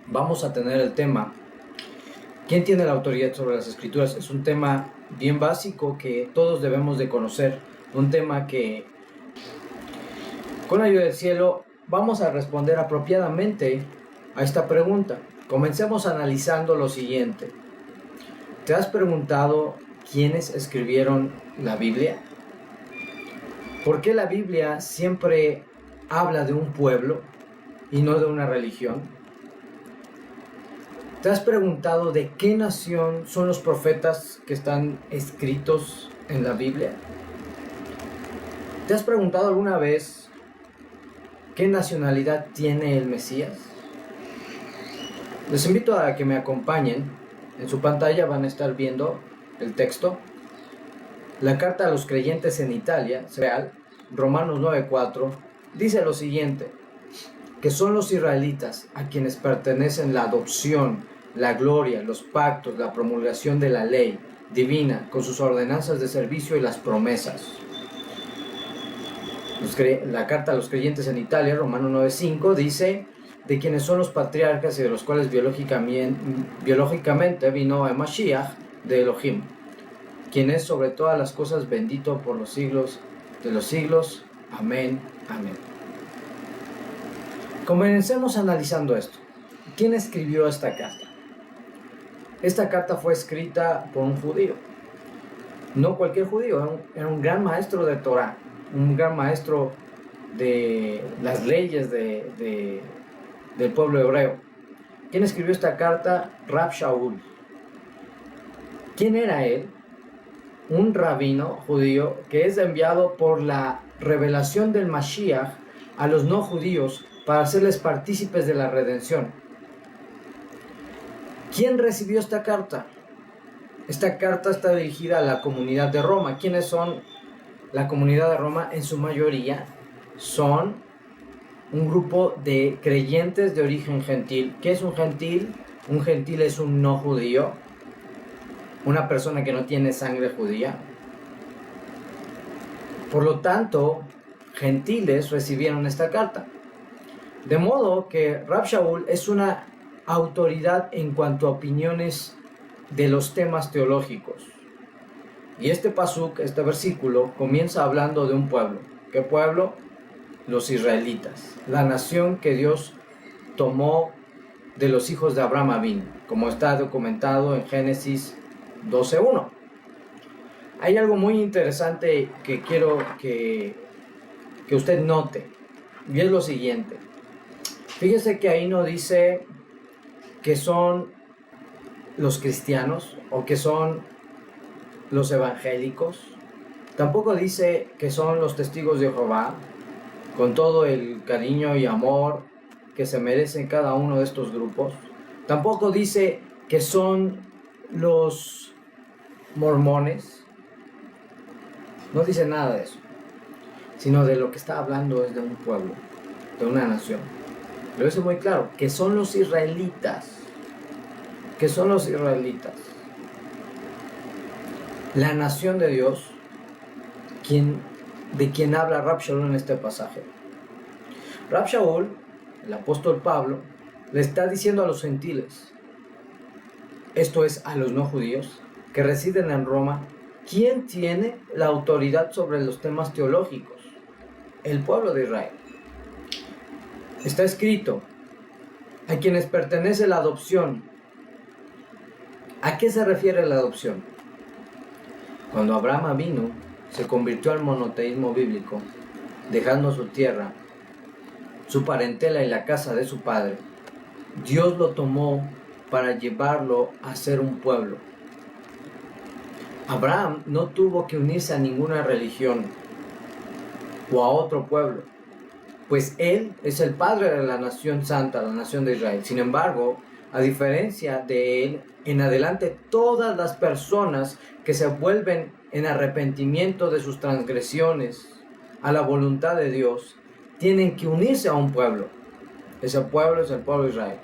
vamos a tener el tema ¿quién tiene la autoridad sobre las escrituras? Es un tema bien básico que todos debemos de conocer, un tema que con la ayuda del cielo vamos a responder apropiadamente a esta pregunta. Comencemos analizando lo siguiente. ¿Te has preguntado quiénes escribieron la Biblia? ¿Por qué la Biblia siempre habla de un pueblo y no de una religión? ¿Te has preguntado de qué nación son los profetas que están escritos en la Biblia? ¿Te has preguntado alguna vez qué nacionalidad tiene el Mesías? Les invito a que me acompañen. En su pantalla van a estar viendo el texto. La carta a los creyentes en Italia, real, Romanos 9:4, dice lo siguiente: que son los israelitas a quienes pertenecen la adopción, la gloria, los pactos, la promulgación de la ley divina con sus ordenanzas de servicio y las promesas. La carta a los creyentes en Italia, Romanos 9:5, dice de quienes son los patriarcas y de los cuales biológicamente vino el Mashiach de Elohim, quien es sobre todas las cosas bendito por los siglos de los siglos. Amén, amén. Comencemos analizando esto. ¿Quién escribió esta carta? Esta carta fue escrita por un judío. No cualquier judío, era un gran maestro de Torah, un gran maestro de las leyes del pueblo hebreo. ¿Quién escribió esta carta? Rab Shaul. ¿Quién era él? Un rabino judío que es enviado por la revelación del Mashiach a los no judíos para hacerles partícipes de la redención. ¿Quién recibió esta carta? Esta carta está dirigida a la comunidad de Roma. ¿Quiénes son la comunidad de Roma? En su mayoría son un grupo de creyentes de origen gentil. ¿Qué es un gentil? Un gentil es un no judío, una persona que no tiene sangre judía. Por lo tanto, gentiles recibieron esta carta. De modo que Rab Shaul es una autoridad en cuanto a opiniones de los temas teológicos. Y este pasuk, este versículo, comienza hablando de un pueblo. ¿Qué pueblo? Los israelitas, la nación que Dios tomó de los hijos de Abraham Avinu, como está documentado en Génesis 12:1. Hay algo muy interesante que quiero que usted note, y es lo siguiente. Fíjese que ahí no dice que son los cristianos o que son los evangélicos. Tampoco dice que son los testigos de Jehová, con todo el cariño y amor que se merecen cada uno de estos grupos. Tampoco dice que son los mormones. No dice nada de eso, sino de lo que está hablando es de un pueblo, de una nación. Lo dice muy claro, que son los israelitas. Que son los israelitas. La nación de Dios, de quien habla Rab Shaul en este pasaje. Rab Shaul, el apóstol Pablo, le está diciendo a los gentiles, esto es a los no judíos, que residen en Roma, ¿quién tiene la autoridad sobre los temas teológicos? El pueblo de Israel. Está escrito, a quienes pertenece la adopción. ¿A qué se refiere la adopción? Cuando Abraham vino, se convirtió al monoteísmo bíblico, dejando su tierra, su parentela y la casa de su padre. Dios lo tomó para llevarlo a ser un pueblo. Abraham no tuvo que unirse a ninguna religión o a otro pueblo, pues él es el padre de la nación santa, la nación de Israel. Sin embargo, a diferencia de él, en adelante todas las personas que se vuelven en arrepentimiento de sus transgresiones a la voluntad de Dios, tienen que unirse a un pueblo. Ese pueblo es el pueblo de Israel.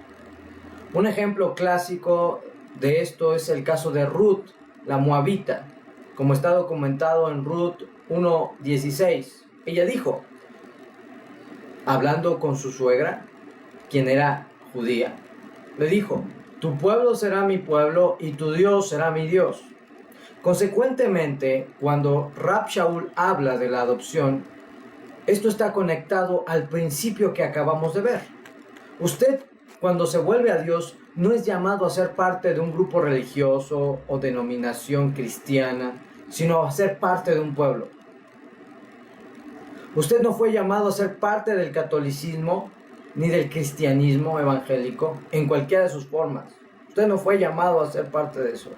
Un ejemplo clásico de esto es el caso de Ruth, la moabita, como está documentado en Ruth 1:16. Ella dijo, hablando con su suegra, quien era judía, le dijo: tu pueblo será mi pueblo y tu Dios será mi Dios. Consecuentemente, cuando Rab Shaul habla de la adopción, esto está conectado al principio que acabamos de ver. Usted, cuando se vuelve a Dios, no es llamado a ser parte de un grupo religioso o denominación cristiana, sino a ser parte de un pueblo. Usted no fue llamado a ser parte del catolicismo ni del cristianismo evangélico en cualquiera de sus formas. Usted no fue llamado a ser parte de eso.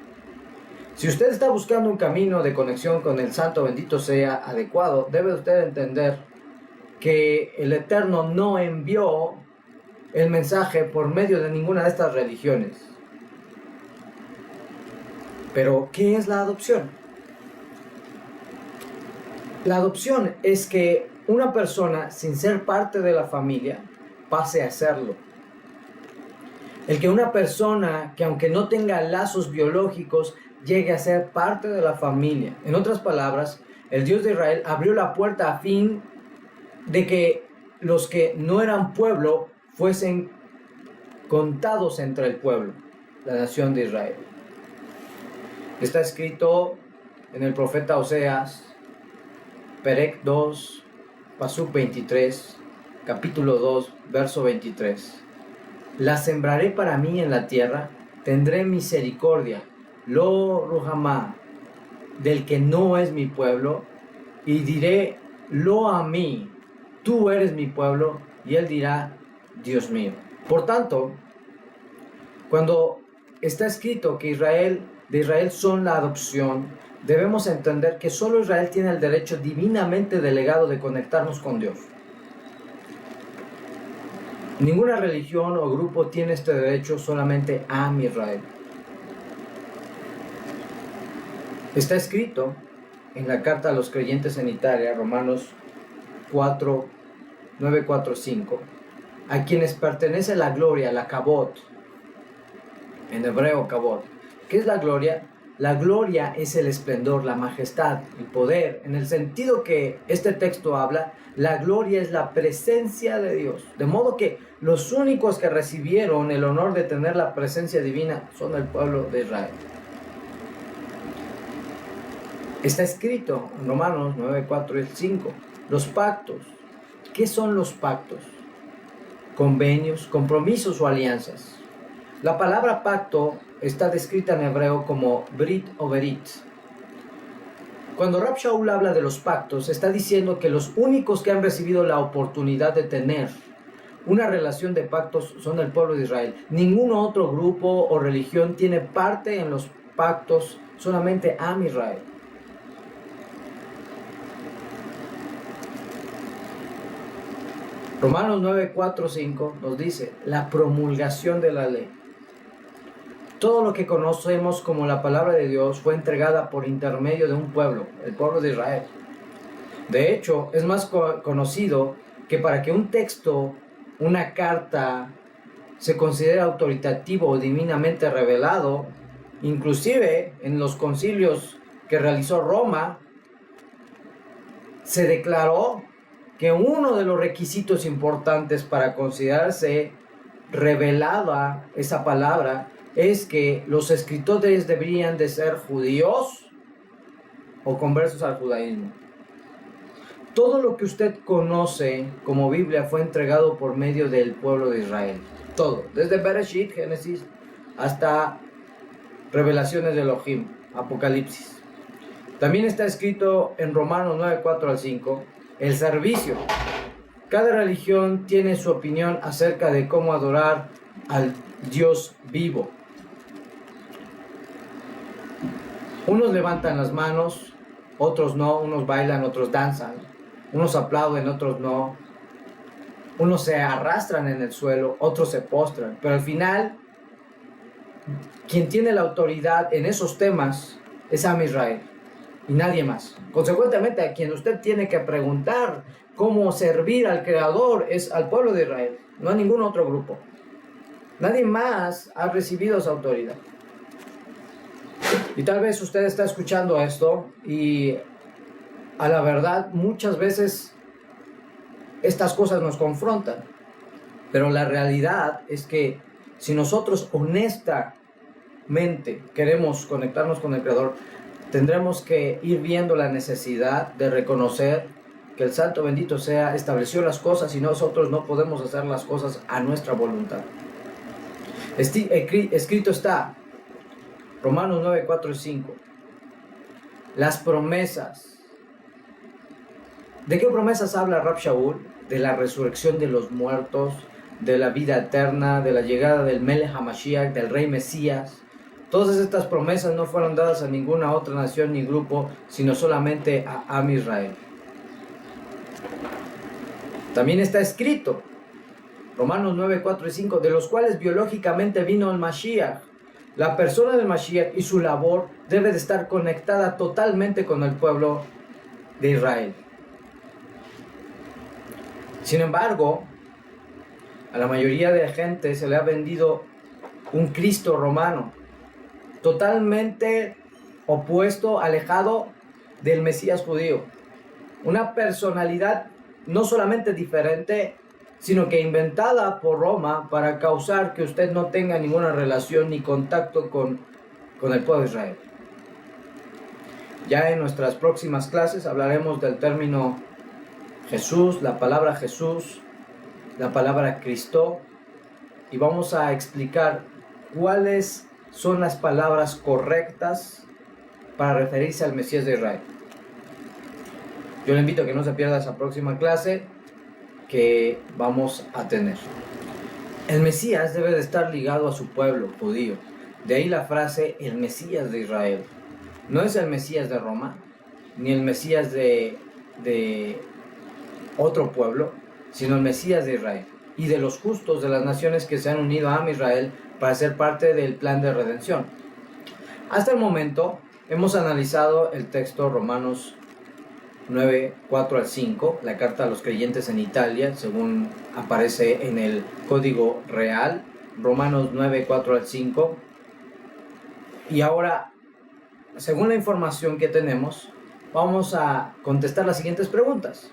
Si usted está buscando un camino de conexión con el Santo bendito sea adecuado, debe usted entender que el Eterno no envió el mensaje por medio de ninguna de estas religiones. Pero, ¿qué es la adopción? La adopción es que una persona, sin ser parte de la familia, pase a serlo. El que una persona que, aunque no tenga lazos biológicos, llegue a ser parte de la familia. En otras palabras, el Dios de Israel abrió la puerta a fin de que los que no eran pueblo fuesen contados entre el pueblo, la nación de Israel. Está escrito en el profeta Oseas, Perec 2, Pasuk 23, capítulo 2, verso 23. La sembraré para mí en la tierra, tendré misericordia, lo ruhamá, del que no es mi pueblo, y diré, lo a mí, tú eres mi pueblo, y él dirá, Dios mío. Por tanto, cuando está escrito que de Israel son la adopción, debemos entender que solo Israel tiene el derecho divinamente delegado de conectarnos con Dios. Ninguna religión o grupo tiene este derecho, solamente Am Israel. Está escrito en la carta a los creyentes en Italia, Romanos 4, 9, 4, 5, a quienes pertenece la gloria, la kabot, en hebreo kabot. ¿Qué es la gloria? La gloria es el esplendor, la majestad, el poder. En el sentido que este texto habla, la gloria es la presencia de Dios. De modo que los únicos que recibieron el honor de tener la presencia divina son el pueblo de Israel. Está escrito en Romanos 9, 4 y 5. Los pactos. ¿Qué son los pactos? Convenios, compromisos o alianzas. La palabra pacto está descrita en hebreo como Brit o Berit. Cuando Rab Shaul habla de los pactos, está diciendo que los únicos que han recibido la oportunidad de tener una relación de pactos son el pueblo de Israel. Ningún otro grupo o religión tiene parte en los pactos, solamente Am Israel. Romanos 9, 4, 5 nos dice la promulgación de la ley. Todo lo que conocemos como la palabra de Dios fue entregada por intermedio de un pueblo, el pueblo de Israel. De hecho, es más conocido que para que un texto, una carta, se considere autoritativo o divinamente revelado, inclusive en los concilios que realizó Roma, se declaró que uno de los requisitos importantes para considerarse revelada esa palabra es que los escritores deberían de ser judíos o conversos al judaísmo. Todo lo que usted conoce como Biblia fue entregado por medio del pueblo de Israel. Todo, desde Bereshit, Génesis, hasta Revelaciones de Elohim, Apocalipsis. También está escrito en Romanos 9, 4 al 5, el servicio. Cada religión tiene su opinión acerca de cómo adorar al Dios vivo. Unos levantan las manos, otros no, unos bailan, otros danzan, unos aplauden, otros no, unos se arrastran en el suelo, otros se postran, pero al final, quien tiene la autoridad en esos temas es Am Israel y nadie más. Consecuentemente, a quien usted tiene que preguntar cómo servir al Creador es al pueblo de Israel, no a ningún otro grupo. Nadie más ha recibido esa autoridad. Y tal vez usted está escuchando esto y a la verdad muchas veces estas cosas nos confrontan. Pero la realidad es que si nosotros honestamente queremos conectarnos con el Creador, tendremos que ir viendo la necesidad de reconocer que el Santo bendito sea estableció las cosas y nosotros no podemos hacer las cosas a nuestra voluntad. Escrito está, Romanos 9, 4 y 5, las promesas. ¿De qué promesas habla Rab Shaul? De la resurrección de los muertos, de la vida eterna, de la llegada del Melech HaMashiach, del Rey Mesías. Todas estas promesas no fueron dadas a ninguna otra nación ni grupo, sino solamente a Am Israel. También está escrito, Romanos 9, 4 y 5, de los cuales biológicamente vino el Mashiach. La persona del Mashiach y su labor debe de estar conectada totalmente con el pueblo de Israel. Sin embargo, a la mayoría de la gente se le ha vendido un Cristo romano, totalmente opuesto, alejado del Mesías judío. Una personalidad no solamente diferente, sino que inventada por Roma para causar que usted no tenga ninguna relación ni contacto con el pueblo de Israel. Ya en nuestras próximas clases hablaremos del término Jesús, la palabra Jesús, la palabra Cristo, y vamos a explicar cuáles son las palabras correctas para referirse al Mesías de Israel. Yo le invito a que no se pierda esa próxima clase que vamos a tener. El Mesías debe de estar ligado a su pueblo judío. De ahí la frase, el Mesías de Israel. No es el Mesías de Roma, ni el Mesías de otro pueblo, sino el Mesías de Israel y de los justos de las naciones que se han unido a Am Israel para ser parte del plan de redención. Hasta el momento hemos analizado el texto Romanos 9, 4 al 5, la carta a los creyentes en Italia, según aparece en el Código Real, Romanos 9, 4 al 5. Y ahora, según la información que tenemos, vamos a contestar las siguientes preguntas.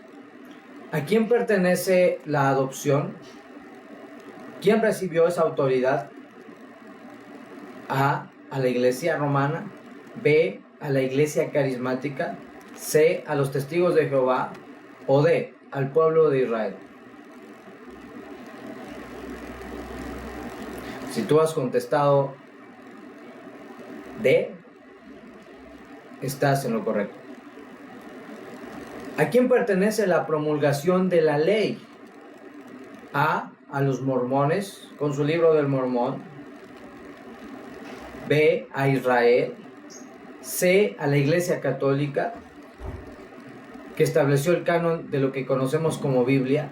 ¿A quién pertenece la adopción? ¿Quién recibió esa autoridad? A la iglesia romana. B, a la iglesia carismática. C, a los testigos de Jehová. O D, al pueblo de Israel. Si tú has contestado D, estás en lo correcto. ¿A quién pertenece la promulgación de la ley? A los mormones, con su libro del Mormón. B, a Israel. C, a la Iglesia Católica, que estableció el canon de lo que conocemos como Biblia.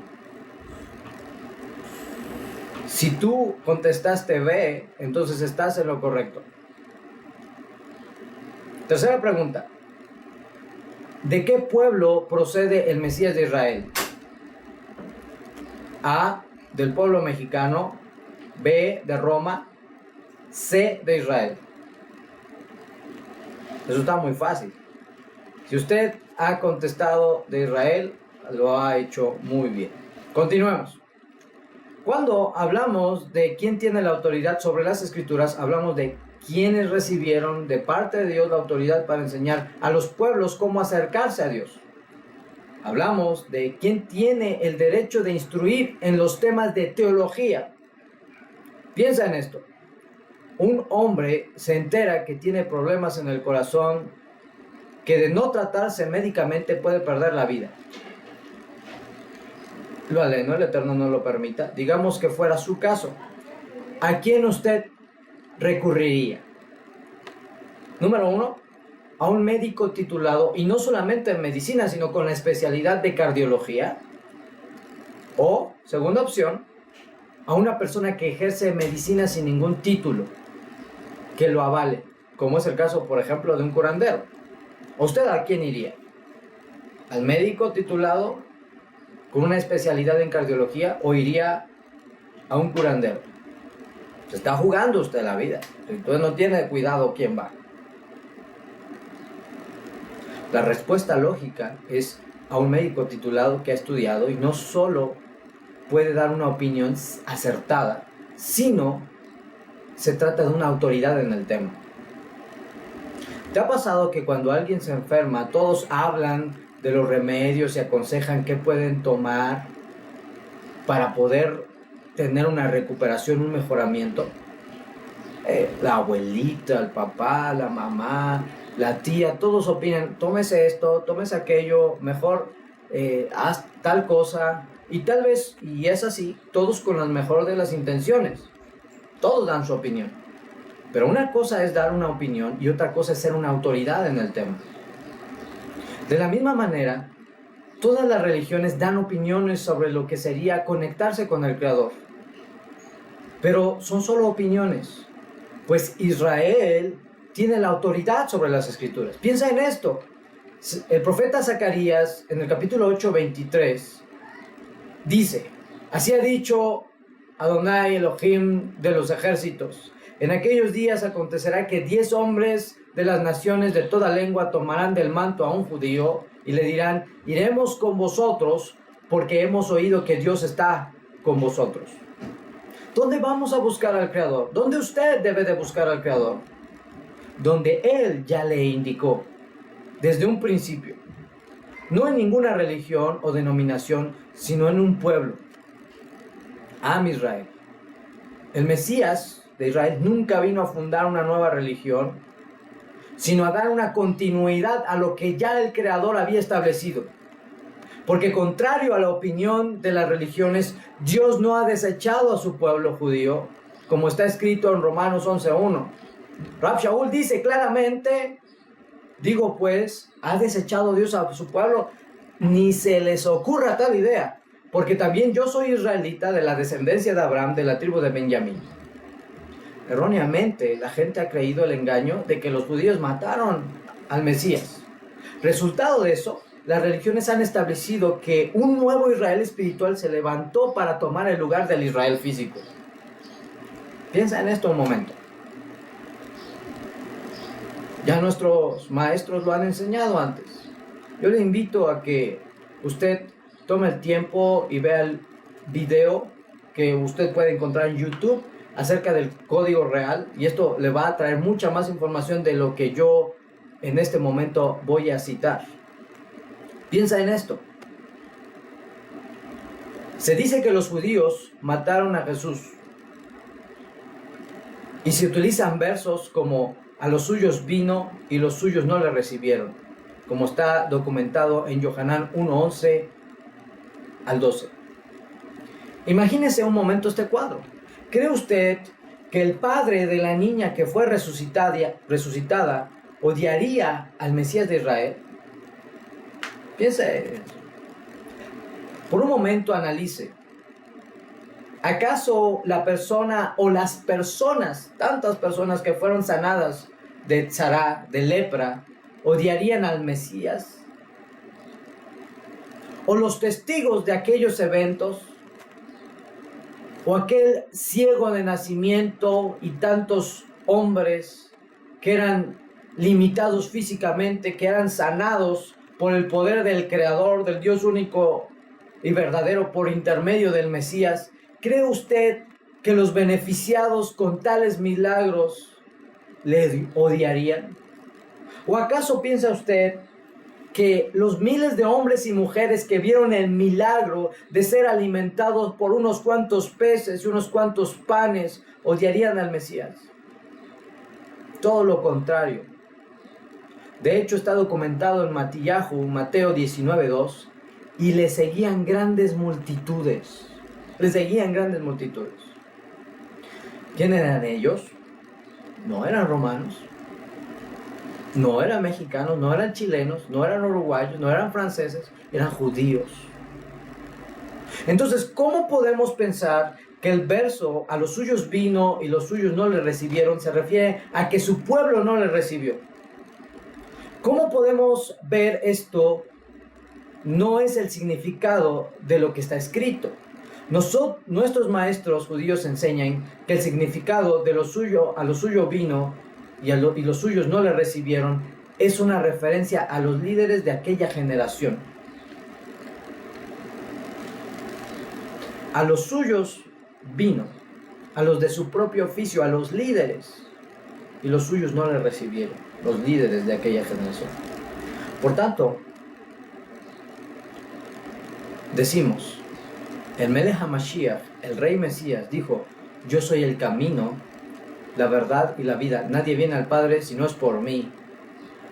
Si tú contestaste B, entonces estás en lo correcto. Tercera pregunta. ¿De qué pueblo procede el Mesías de Israel? A, del pueblo mexicano. B, de Roma. C, de Israel. Eso está muy fácil. Si usted ha contestado de Israel, lo ha hecho muy bien. Continuemos. Cuando hablamos de quién tiene la autoridad sobre las Escrituras, hablamos de quienes recibieron de parte de Dios la autoridad para enseñar a los pueblos cómo acercarse a Dios. Hablamos de quién tiene el derecho de instruir en los temas de teología. Piensa en esto. Un hombre se entera que tiene problemas en el corazón, que de no tratarse médicamente puede perder la vida. Lo aleno, el Eterno no lo permita. Digamos que fuera su caso. ¿A quién usted recurriría? Número 1, a un médico titulado, y no solamente en medicina, sino con la especialidad de cardiología. O, segunda opción, a una persona que ejerce medicina sin ningún título que lo avale, como es el caso, por ejemplo, de un curandero. ¿Usted a quién iría? ¿Al médico titulado con una especialidad en cardiología o iría a un curandero? Se está jugando usted la vida, entonces no tiene cuidado quién va. La respuesta lógica es a un médico titulado que ha estudiado y no solo puede dar una opinión acertada, sino se trata de una autoridad en el tema. ¿Te ha pasado que cuando alguien se enferma, todos hablan de los remedios y aconsejan qué pueden tomar para poder tener una recuperación, un mejoramiento? La abuelita, el papá, la mamá, la tía, todos opinan, tómese esto, tómese aquello, mejor haz tal cosa. Y tal vez, y es así, todos con la mejor de las intenciones. Todos dan su opinión. Pero una cosa es dar una opinión y otra cosa es ser una autoridad en el tema. De la misma manera, todas las religiones dan opiniones sobre lo que sería conectarse con el Creador. Pero son solo opiniones, pues Israel tiene la autoridad sobre las Escrituras. Piensa en esto. El profeta Zacarías, en el capítulo 8, 23, dice: así ha dicho Adonai Elohim de los ejércitos, en aquellos días acontecerá que 10 hombres de las naciones de toda lengua tomarán del manto a un judío y le dirán: iremos con vosotros porque hemos oído que Dios está con vosotros. ¿Dónde vamos a buscar al Creador? ¿Dónde usted debe de buscar al Creador? Donde Él ya le indicó desde un principio. No en ninguna religión o denominación, sino en un pueblo. Am Israel. El Mesías de Israel nunca vino a fundar una nueva religión, sino a dar una continuidad a lo que ya el Creador había establecido. Porque contrario a la opinión de las religiones, Dios no ha desechado a su pueblo judío, como está escrito en Romanos 11:1. Rab Shaul dice claramente: digo pues, ¿ha desechado Dios a su pueblo? Ni se les ocurra tal idea, porque también yo soy israelita, de la descendencia de Abraham, de la tribu de Benjamín. Erróneamente, la gente ha creído el engaño de que los judíos mataron al Mesías. Resultado de eso, las religiones han establecido que un nuevo Israel espiritual se levantó para tomar el lugar del Israel físico. Piensa en esto un momento. Ya nuestros maestros lo han enseñado antes. Yo le invito a que usted tome el tiempo y vea el video que usted puede encontrar en YouTube acerca del código real, y esto le va a traer mucha más información de lo que yo en este momento voy a citar. Piensa en esto. Se dice que los judíos mataron a Jesús y se utilizan versos como: a los suyos vino y los suyos no le recibieron, como está documentado en Yohanan 1:11 al 12. Imagínese un momento este cuadro. ¿Cree usted que el padre de la niña que fue resucitada odiaría al Mesías de Israel? Piense. Por un momento analice. ¿Acaso la persona o las personas, tantas personas que fueron sanadas de tzará, de lepra, odiarían al Mesías? ¿O los testigos de aquellos eventos? ¿O aquel ciego de nacimiento y tantos hombres que eran limitados físicamente, que eran sanados por el poder del Creador, del Dios único y verdadero por intermedio del Mesías? ¿Cree usted que los beneficiados con tales milagros le odiarían? ¿O acaso piensa usted que los miles de hombres y mujeres que vieron el milagro de ser alimentados por unos cuantos peces y unos cuantos panes odiarían al Mesías? Todo lo contrario. De hecho, está documentado en Mateo 19:2, y le seguían grandes multitudes. Le seguían grandes multitudes. ¿Quién eran ellos? No eran romanos, no eran mexicanos, no eran chilenos, no eran uruguayos, no eran franceses, eran judíos. Entonces, ¿cómo podemos pensar que el verso "a los suyos vino y los suyos no le recibieron" se refiere a que su pueblo no le recibió? ¿Cómo podemos ver esto? No es el significado de lo que está escrito. Nuestros maestros judíos enseñan que el significado de a lo suyo vino y los suyos no le recibieron es una referencia a los líderes de aquella generación. A los suyos vino. a los de su propio oficio, a los líderes, y los suyos no le recibieron, los líderes de aquella generación. Por tanto, decimos, el Melech HaMashiach, el Rey Mesías, dijo, yo soy el camino, la verdad y la vida. Nadie viene al Padre si no es por mí.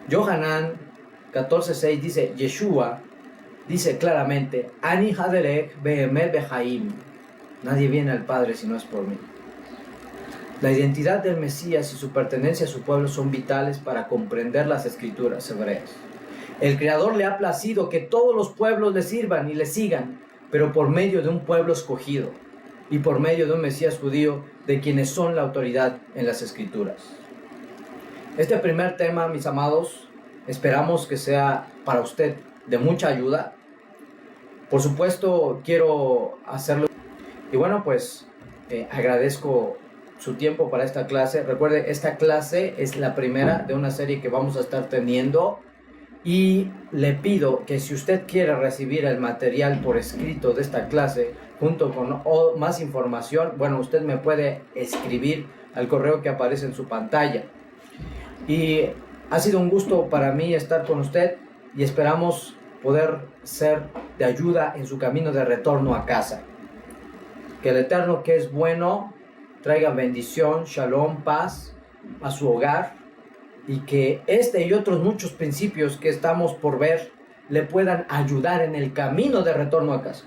Yohanan 14:6 dice, Yeshua dice claramente, Ani Haderech Behemet Behaim. Nadie viene al Padre si no es por mí. La identidad del Mesías y su pertenencia a su pueblo son vitales para comprender las escrituras hebreas. El Creador le ha placido que todos los pueblos le sirvan y le sigan, pero por medio de un pueblo escogido y por medio de un Mesías judío de quienes son la autoridad en las escrituras. Este primer tema, mis amados, esperamos que sea para usted de mucha ayuda. Por supuesto, quiero hacerlo. Y bueno, pues agradezco su tiempo para esta clase. Recuerde, esta clase es la primera de una serie que vamos a estar teniendo. Y le pido que si usted quiere recibir el material por escrito de esta clase, junto con más información, bueno, usted me puede escribir al correo que aparece en su pantalla. Y ha sido un gusto para mí estar con usted y esperamos poder ser de ayuda en su camino de retorno a casa. Que el Eterno, que es bueno, traiga bendición, shalom, paz a su hogar, y que este y otros muchos principios que estamos por ver le puedan ayudar en el camino de retorno a casa.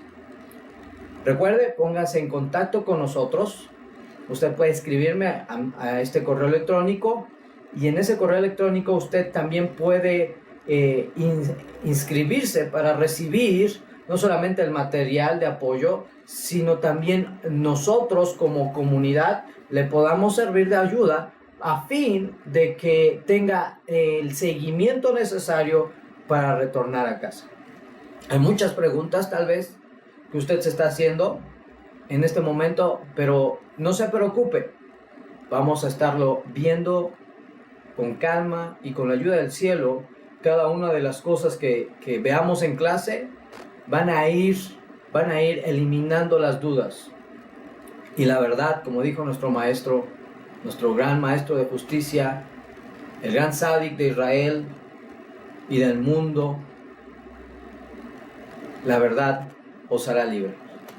Recuerde, póngase en contacto con nosotros. Usted puede escribirme a este correo electrónico, y en ese correo electrónico usted también puede inscribirse para recibir no solamente el material de apoyo, sino también nosotros como comunidad le podamos servir de ayuda a fin de que tenga el seguimiento necesario para retornar a casa. Hay muchas preguntas tal vez que usted se está haciendo en este momento, pero no se preocupe. Vamos a estarlo viendo con calma y con la ayuda del cielo. Cada una de las cosas que veamos en clase van a ir eliminando las dudas. Y la verdad, como dijo nuestro maestro, nuestro gran maestro de justicia, el gran Tzadik de Israel y del mundo, la verdad os hará libre.